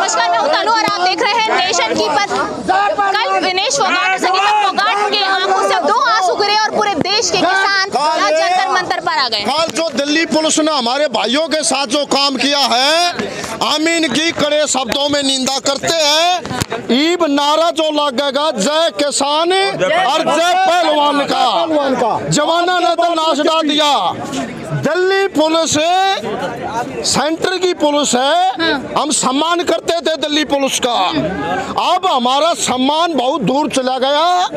नमस्कार, मैं उतालू और आप देख रहे हैं नेशन की पर। कल विनेश फोगाट और संगीता फोगाट के आंखों से दो आंसू गिरे और पूरे देश के किसान आज जंतर मंतर पर आ गए। कल जो दिल्ली पुलिस ने हमारे भाइयों के साथ जो काम किया है, हम इनकी कड़े शब्दों में निंदा करते हैं। ईब नारा जो लगेगा जय किसान और जय पहलवान का, जवाना ने तो नाश डाल दिया। दिल्ली पुलिस सेंटर की पुलिस है, हम सम्मान करते थे दिल्ली पुलिस का, अब हमारा सम्मान बहुत दूर चला गया।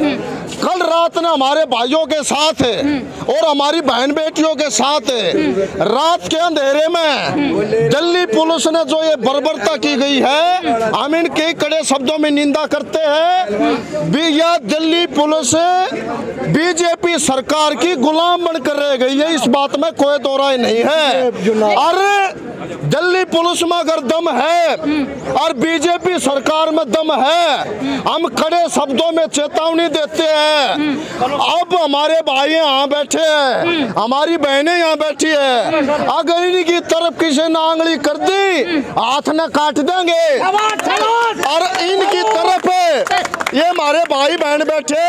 कल रात ने हमारे भाइयों के साथ और हमारी बहन बेटियों के साथ रात के अंधेरे में दिल्ली पुलिस ने जो ये बर्बरता की गई है, हम इनके कड़े शब्दों में निंदा करते हैं। यह दिल्ली पुलिस बीजेपी सरकार की गुलाम बनकर रह गई है, इस बात में कोई दो राय नहीं है। अरे दिल्ली पुलिस में अगर दम है और बीजेपी सरकार में दम है, हम कड़े शब्दों में चेतावनी देते हैं। अब हमारे भाई यहाँ बैठे हैं, हमारी बहनें यहाँ बैठी है, अगर इनकी तरफ किसी ने आंगली कर दी हाथ न काट देंगे। और इनकी तरफ ये हमारे भाई बहन बैठे,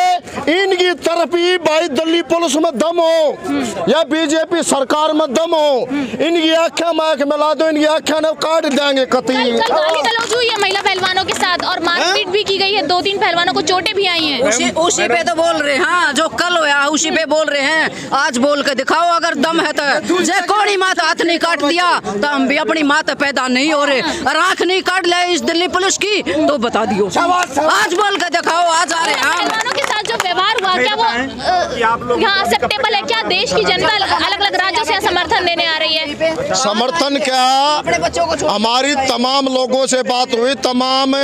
इनकी तरफ ही भाई दिल्ली पुलिस में दम हो या बीजेपी सरकार में दम हो, इनकी आँखें मैक मिला दो, इनकी आँखें न काट देंगे कतई। गाली गलौज हुई है महिला पहलवानों के साथ और मारपीट भी की गई है, 2-3 पहलवानों को चोटें भी आई हैं। उसी पे तो बोल रहे हैं, हाँ, जो कल हुआ उसी पे बोल रहे हैं। आज बोल के दिखाओ अगर दम है तो। जे कोड़ी माँ हाथ नहीं काट दिया तो हम भी अपनी माँ पैदा नहीं हो रहे, और आँख नहीं काट ले इस दिल्ली पुलिस की तो बता दियो। आज बोल के दिखाओ, आज आ रहे हैं। पहलवानों के साथ जो व्यवहार हुआ, क्या वो यहाँ एक्सेप्टेबल है? क्या देश की जनता अलग अलग राज्यों से समर्थन देने आ रही है? समर्थन क्या, हमारी तमाम लोगों से बात हुई, तमाम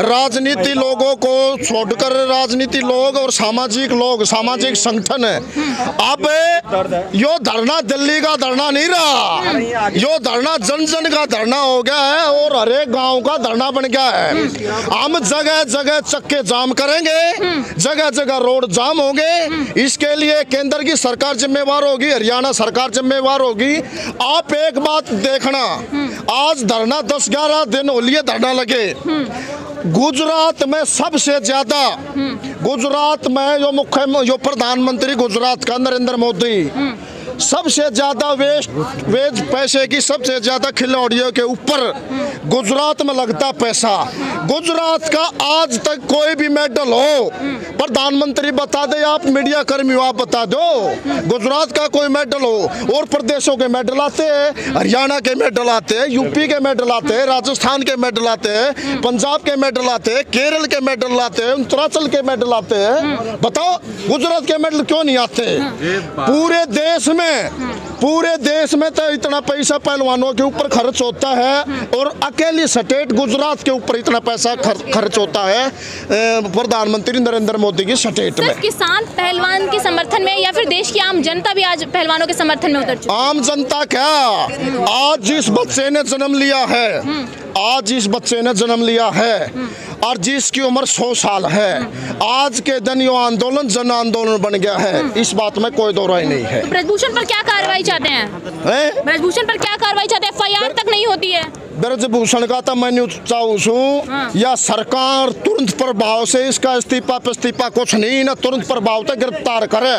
राजनीति लोगों को छोड़कर राजनीति लोग और सामाजिक लोग, सामाजिक संगठन है। अब यो धरना दिल्ली का धरना नहीं रहा, यो धरना जन जन का धरना हो गया है और हर एक गांव का धरना बन गया है। हम जगह जगह चक्के जाम करेंगे, जगह जगह रोड जाम होंगे। इसके लिए केंद्र की सरकार जिम्मेवार होगी, हरियाणा सरकार जिम्मेवार होगी। आप एक बात देखना, आज धरना 10-11 दिन हो लिए धरना लगे। गुजरात में सबसे ज्यादा, गुजरात में जो प्रधानमंत्री गुजरात का नरेंद्र मोदी, सबसे ज्यादा वेज पैसे की सबसे ज्यादा खिलाड़ियों के ऊपर गुजरात में लगता पैसा। गुजरात का आज तक कोई भी मेडल हो, प्रधानमंत्री बता दे, आप मीडिया कर्मी हो आप बता दो, गुजरात का कोई मेडल हो। और प्रदेशों के मेडल आते हैं, हरियाणा के मेडल आते हैं, यूपी के मेडल आते हैं, राजस्थान के मेडल आते हैं, पंजाब के मेडल आते हैं, केरल के मेडल आते हैं, उत्तरांचल के मेडल आते हैं। बताओ गुजरात के मेडल क्यों नहीं आते? पूरे देश में तो इतना पैसा पहलवानों के ऊपर खर्च होता है और अकेली स्टेट गुजरात के ऊपर इतना पैसा खर्च होता है प्रधानमंत्री नरेंद्र मोदी की स्टेट में। किसान पहलवान के समर्थन में या फिर देश की आम जनता भी आज पहलवानों के समर्थन में उतर चुकी है? आम जनता क्या, आज जिस बच्चे ने जन्म लिया है, आज जिस बच्चे ने जन्म लिया है और जिसकी उम्र 100 साल है, आज के दिन यो आंदोलन जन आंदोलन बन गया है, इस बात में कोई दो राय नहीं है। तो ब्रजभूषण पर क्या कार्रवाई चाहते हैं? ब्रजभूषण पर क्या कार्रवाई चाहते हैं? FIR तक नहीं होती है। ब्रजभूषण का तो मैं चाहूँ या सरकार तुरंत प्रभाव से इसका इस्तीफा कुछ नहीं ना, तुरंत प्रभाव से गिरफ्तार करे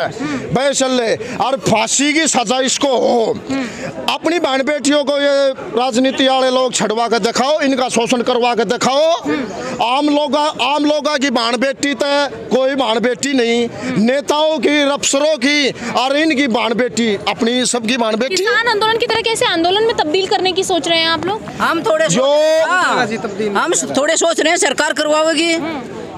बैचले और फांसी की सजा इसको हो। अपनी बहन बेटियों को ये राजनीति वाले लोग छड़वा के दिखाओ, इनका शोषण करवा के दिखाओ। आम लोग की बहन बेटी तो कोई बहन बेटी नहीं, नेताओं की, अफसरों की और इनकी बहन बेटी, अपनी सबकी बहन बेटी। किसान आंदोलन की तरह कैसे आंदोलन में तब्दील करने की सोच रहे हैं आप लोग? हम थोड़े सोच रहे हैं सरकार करवाएगी,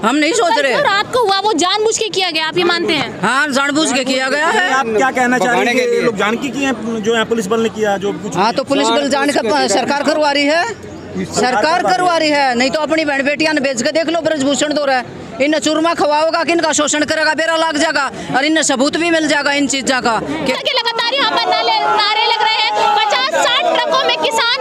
हम नहीं सोच रहे। रात को हुआ वो जानबूझ के किया गया, आप ये मानते हैं? हाँ, जानबूझ के किया गया है। आप क्या कहना चाह रहे हैं? ये लोग जानकी किए जो यहाँ पुलिस बल ने किया जो कुछ? हाँ, तो पुलिस बल जान का सरकार करवा रही है, सरकार करवा रही है। नहीं तो अपनी बहन बेटियां ने बेच के देख लो, ब्रजभूषण दो रहा है, इन चूरमा खवाओगा कि इनका शोषण करेगा, बेरा लग जाएगा और इन सबूत भी मिल जाएगा इन चीजों का। लगातार यहाँ पर नारे लग रहे हैं, 50-60 ट्रकों में किसान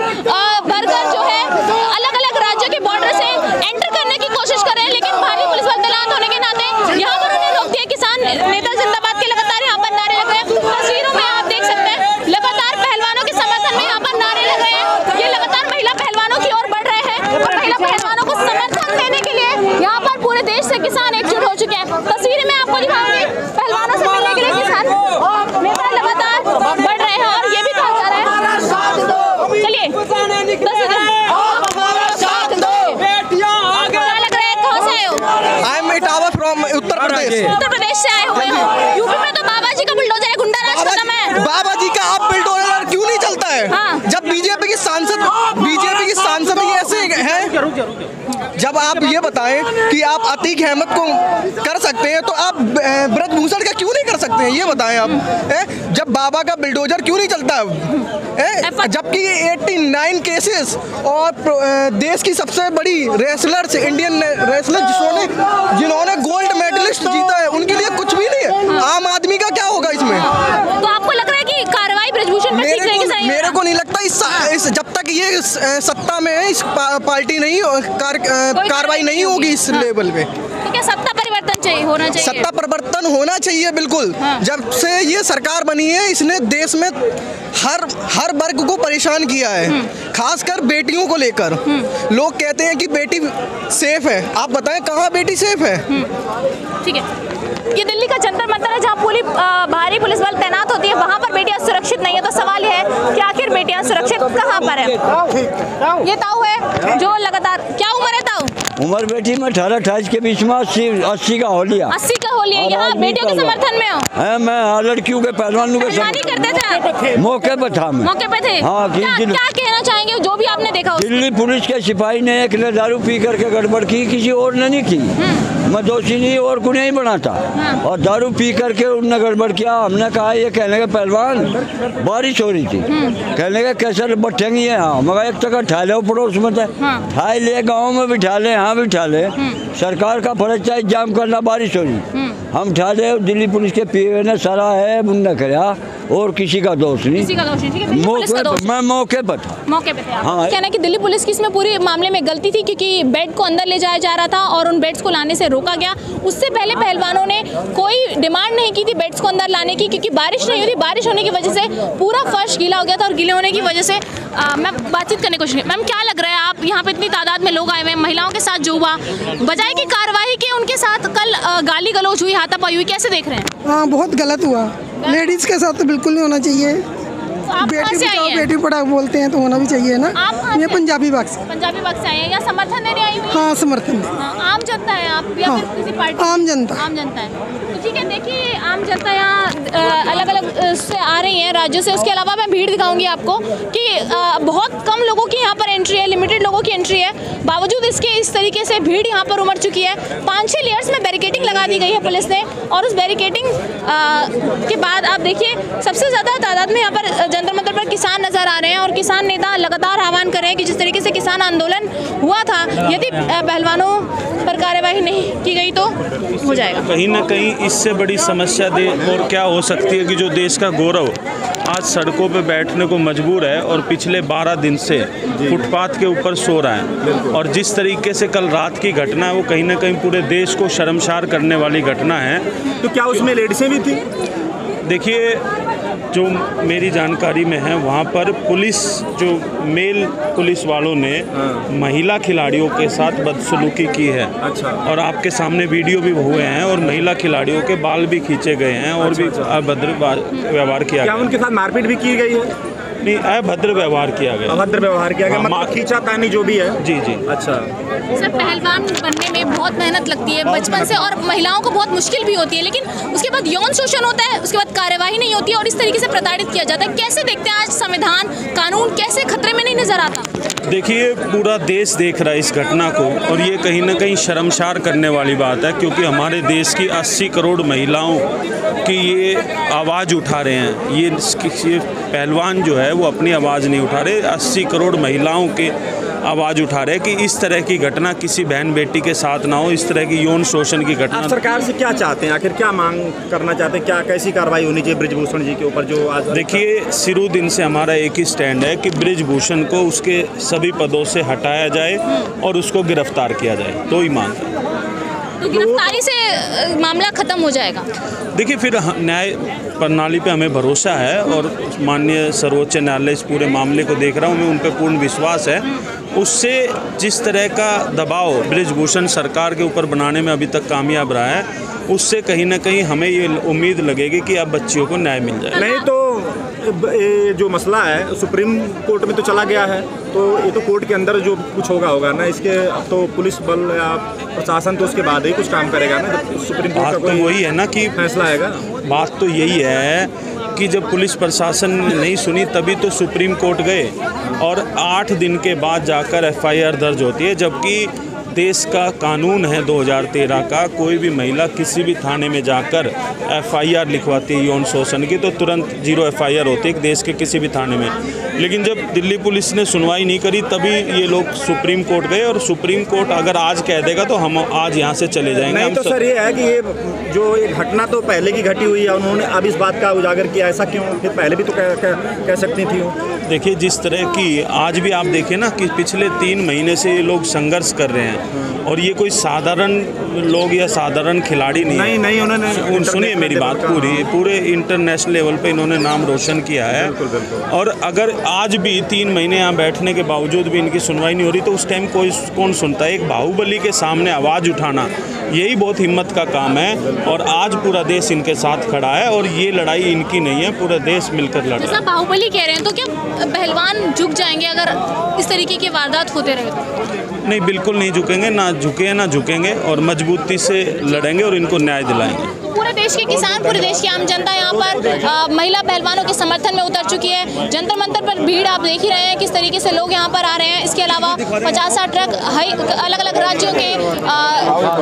भरकर जो है अलग अलग राज्यों के बॉर्डर से एंटर करने की कोशिश कर रहे हैं, लेकिन भारी पुलिस बल तैनात होने के नाते यहाँ पर उन्हें रोक दिया। किसान नेता जिंदाबाद के लगातार यहाँ पर नारे लग रहे हैं, तस्वीरों में आप देख सकते हैं, लगातार पहलवानों के समर्थन में यहाँ पर नारे लग रहे हैं। ये लगातार महिला पहलवानों की ओर बढ़ रहे हैं और महिला उत्तर प्रदेश से आए हुए हो, यूपी में तो बाबा जी का बुलडोजर है, गुंडा राज खत्म है। बाबा जी का आप बुलडोजर क्यों नहीं चलता है? हाँ। जब बीजेपी की सांसद ही ऐसे हैं, जब आप ये बताएं कि आप अतीक अहमद को कर सकते हैं तो आप ब्रजभूषण का क्यों नहीं कर सकते हैं? ये बताएं आप। जब बाबा का बुलडोजर क्यों नहीं चलता है? जबकि 89 केसेस और देश की सबसे बड़ी रेसलर्स, इंडियन रेसलर जिन्होंने गोल्ड मेडलिस्ट जीता है, उनके लिए कुछ भी नहीं है। आम आदमी का क्या होगा इसमें? तो आपको लग रहा है कि कार्रवाई ब्रजभूषण पर ठीक तरीके से आई है? मेरे को नहीं लगता जब तक ये सत्ता में है, इस पार्टी नहीं कार्रवाई नहीं होगी इस लेवल पे। तो क्या सत्ता परिवर्तन होना चाहिए? सत्ता परिवर्तन होना चाहिए बिल्कुल। हाँ। जब से ये सरकार बनी है, इसने देश में हर वर्ग को परेशान किया है, खासकर बेटियों को लेकर। लोग कहते हैं कि बेटी सेफ है, आप बताएं कहाँ बेटी सेफ है? ठीक है, ये दिल्ली का जंतर मंतर है जहाँ भारी पुलिस बल तैनात होती है, वहाँ पर बेटियां सुरक्षित नहीं है। तो सवाल है कि आखिर बेटियां सुरक्षित कहाँ पर है? ये ताऊ है जो लगातार, क्या उम्र है ताऊ? उम्र बेटी में 18-28 के बीच में 80 का हो लिया। 80 का हो लिया। यहाँ बेटियों के समर्थन में हो? है, मैं लड़कियों के पहलवानों के पहलवानी करते थे? मौके पर था मैं। मौके पे थे? हाँ, क्या कहना चाहेंगे जो भी आपने देखा? दिल्ली पुलिस के सिपाही ने एक ने दारू पी करके गड़बड़ की, किसी और ने नहीं की। मैं दोषी नहीं और को नहीं बनाता। और दारू पी करके उनने गड़बड़ किया। हमने कहा ये कहने के पहलवान, बारिश हो रही थी, कहने के कैसे बैठेंगे यहाँ? मगर एक जगह ठा ले पड़ोस में थे, ठाई ले गाँव में बिठा ले, यहाँ बिठा ले। सरकार का फर्ज चाहे जाम करना, बारिश हो रही, हम ठा ले। दिल्ली पुलिस के पीए ने सारा है मुन्ना कराया और किसी का दोष नहीं। किसी का दोष नहीं। ठीक है, दिल्ली पुलिस का दोष। मैं मौके पर था। मौके पे थे आप? हाँ। कहना है कि दिल्ली पुलिस की इसमें पूरी मामले में गलती थी, क्योंकि बेड को अंदर ले जाया जा रहा था और उन बेड्स को लाने से रोका गया। उससे पहले पहलवानों ने कोई डिमांड नहीं की थी बेड्स को अंदर लाने की, क्योंकि बारिश नहीं हुई थी। बारिश होने की वजह से पूरा फर्श गीला हो गया था और गीले होने की वजह से मैं बातचीत करने की कोशिश। मैम, क्या लग रहा है, आप यहाँ पे इतनी तादाद में लोग आए हुए हैं, महिलाओं के साथ जो हुआ, बजाय की कार्रवाई के उनके साथ कल गाली गलौज हुई, हाथापाई हुई, कैसे देख रहे हैं? हाँ, बहुत गलत हुआ। लेडीज के साथ तो बिल्कुल नहीं होना चाहिए। बेटी बचाओ बेटी पढ़ाओ बोलते हैं तो होना भी चाहिए ना। ये पंजाबी बाग से। पंजाबी बाग से आए हैं या समर्थन देने आई हुई? हाँ, समर्थन। आम जनता है आप या फिर किसी पार्टी? आम जनता। आम जनता है। तो ठीक है, देखिए आम जनता यहाँ अलग अलग से आ रही है राज्यों से। उसके अलावा मैं भीड़ दिखाऊंगी आपको कि बहुत कम लोगों की यहाँ पर एंट्री है, लिमिटेड लोगों की एंट्री है। बावजूद इसके इस तरीके से भीड़ यहाँ पर उमड़ चुकी है। 5-6 लेयर्स में बैरिकेडिंग लगा दी गई है पुलिस ने, और उस बैरिकेडिंग के बाद आप देखिए सबसे ज़्यादा तादाद में यहाँ पर जंतर मंतर पर किसान नजर आ रहे हैं। और किसान नेता लगातार आह्वान कर रहे हैं कि जिस तरीके से किसान आंदोलन हुआ था, यदि पहलवानों पर कार्यवाही नहीं की गई तो हो जाएगा। कहीं ना कहीं इससे बड़ी समस्या और क्या हो सकती है कि जो देश का गौरव आज सड़कों पे बैठने को मजबूर है और पिछले 12 दिन से फुटपाथ के ऊपर सो रहा है। और जिस तरीके से कल रात की घटना है वो कहीं ना कहीं पूरे देश को शर्मसार करने वाली घटना है। तो क्या उसमें लेडीसें भी थी? देखिए, जो मेरी जानकारी में है वहाँ पर पुलिस, जो मेल पुलिस वालों ने महिला खिलाड़ियों के साथ बदसलूकी की है। अच्छा। और आपके सामने वीडियो भी हुए हैं और महिला खिलाड़ियों के बाल भी खींचे गए हैं और भी अभद्र व्यवहार किया गया। क्या उनके साथ मारपीट भी की गई है? नहीं, अभद्र व्यवहार किया गया। अभद्र व्यवहार किया गया, मतलब खींचातानी जो भी है। जी जी। अच्छा सर, पहलवान बनने में बहुत मेहनत लगती है बचपन से, और महिलाओं को बहुत मुश्किल भी होती है, लेकिन उसके बाद यौन शोषण होता है, उसके बाद कार्यवाही नहीं होती है और इस तरीके से प्रताड़ित किया जाता है। कैसे देखते हैं आज संविधान, कानून कैसे खतरे में नहीं नजर आता? देखिए, पूरा देश देख रहा है इस घटना को और ये कहीं ना कहीं शर्मसार करने वाली बात है, क्योंकि हमारे देश की 80 करोड़ महिलाओं की ये आवाज़ उठा रहे हैं। ये पहलवान जो है वो अपनी आवाज़ नहीं उठा रहे, 80 करोड़ महिलाओं के आवाज़ उठा रहे कि इस तरह की घटना किसी बहन बेटी के साथ ना हो, इस तरह की यौन शोषण की घटना। आप सरकार से क्या चाहते हैं, आखिर क्या मांग करना चाहते हैं, क्या कैसी कार्रवाई होनी चाहिए ब्रिजभूषण जी के ऊपर जो आज? देखिए, शुरू दिन से हमारा एक ही स्टैंड है कि ब्रिजभूषण को उसके सभी पदों से हटाया जाए और उसको गिरफ्तार किया जाए, तो ही मांग है। तो गिरफ्तारी से मामला खत्म हो जाएगा? देखिए, फिर न्याय प्रणाली पे हमें भरोसा है और माननीय सर्वोच्च न्यायालय इस पूरे मामले को देख रहा हूँ, मैं उन पर पूर्ण विश्वास है। उससे जिस तरह का दबाव ब्रिजभूषण सरकार के ऊपर बनाने में अभी तक कामयाब रहा है, उससे कहीं ना कहीं हमें ये उम्मीद लगेगी कि अब बच्चियों को न्याय मिल जाए। नहीं तो ये जो मसला है सुप्रीम कोर्ट में तो चला गया है, तो ये तो कोर्ट के अंदर जो कुछ होगा ना, इसके अब तो पुलिस बल या प्रशासन तो उसके बाद ही कुछ काम करेगा ना, जब सुप्रीम कोर्ट का कोई वही है ना कि फैसला आएगा। बात तो यही है कि जब पुलिस प्रशासन ने नहीं सुनी तभी तो सुप्रीम कोर्ट गए और 8 दिन के बाद जाकर FIR दर्ज होती है, जबकि देश का कानून है 2013 का, कोई भी महिला किसी भी थाने में जाकर FIR लिखवाती है यौन शोषण की तो तुरंत 0 FIR होती है देश के किसी भी थाने में। लेकिन जब दिल्ली पुलिस ने सुनवाई नहीं करी तभी ये लोग सुप्रीम कोर्ट गए और सुप्रीम कोर्ट अगर आज कह देगा तो हम आज यहाँ से चले जाएंगे। नहीं तो सर ये है कि ये जो ये घटना तो पहले की घटी हुई है, उन्होंने अब इस बात का उजागर किया, ऐसा क्यों? फिर पहले भी तो कह सकती थी। देखिए जिस तरह की आज भी आप देखें ना कि पिछले 3 महीने से ये लोग संघर्ष कर रहे हैं और ये कोई साधारण लोग या साधारण खिलाड़ी नहीं उन्होंने सुनिए मेरी बात पूरे इंटरनेशनल लेवल पे इन्होंने नाम रोशन किया है। और अगर आज भी 3 महीने यहाँ बैठने के बावजूद भी इनकी सुनवाई नहीं हो रही तो उस टाइम कौन सुनता है? एक बाहुबली के सामने आवाज़ उठाना यही बहुत हिम्मत का काम है और आज पूरा देश इनके साथ खड़ा है और ये लड़ाई इनकी नहीं है, पूरा देश मिलकर लड़ रहा है। बाहुबली कह रहे हैं तो क्या पहलवान झुक जाएंगे अगर इस तरीके की वारदात होते रहे तो? नहीं, बिल्कुल नहीं झुकेंगे, ना झुकेंगे और मजबूती से लड़ेंगे और इनको न्याय दिलाएंगे। पूरे देश के किसान, पूरे देश की आम जनता यहाँ पर महिला पहलवानों के समर्थन में उतर चुकी है। जंतर मंतर पर भीड़ आप देख ही रहे हैं किस तरीके से लोग यहाँ पर आ रहे हैं। इसके अलावा 50-60 ट्रक अलग अलग राज्यों के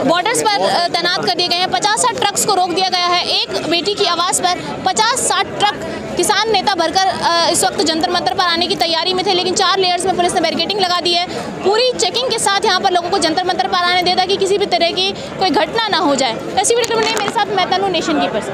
बॉर्डर्स पर तैनात कर दिए गए हैं। 50-60 ट्रक्स को रोक दिया गया है। एक बेटी की आवाज़ पर 50-60 ट्रक किसान नेता भरकर इस वक्त जंतर मंतर पर आने की तैयारी में थे, लेकिन 4 लेयर्स में पुलिस ने बैरिकेडिंग लगा दी है। पूरी चेकिंग के साथ यहाँ पर लोगों को जंतर मंतर पर आने देता कि किसी भी तरह की कोई घटना ना हो जाए। तस्वीर मेरे साथ मैं तनु, नेशन कीपर्स।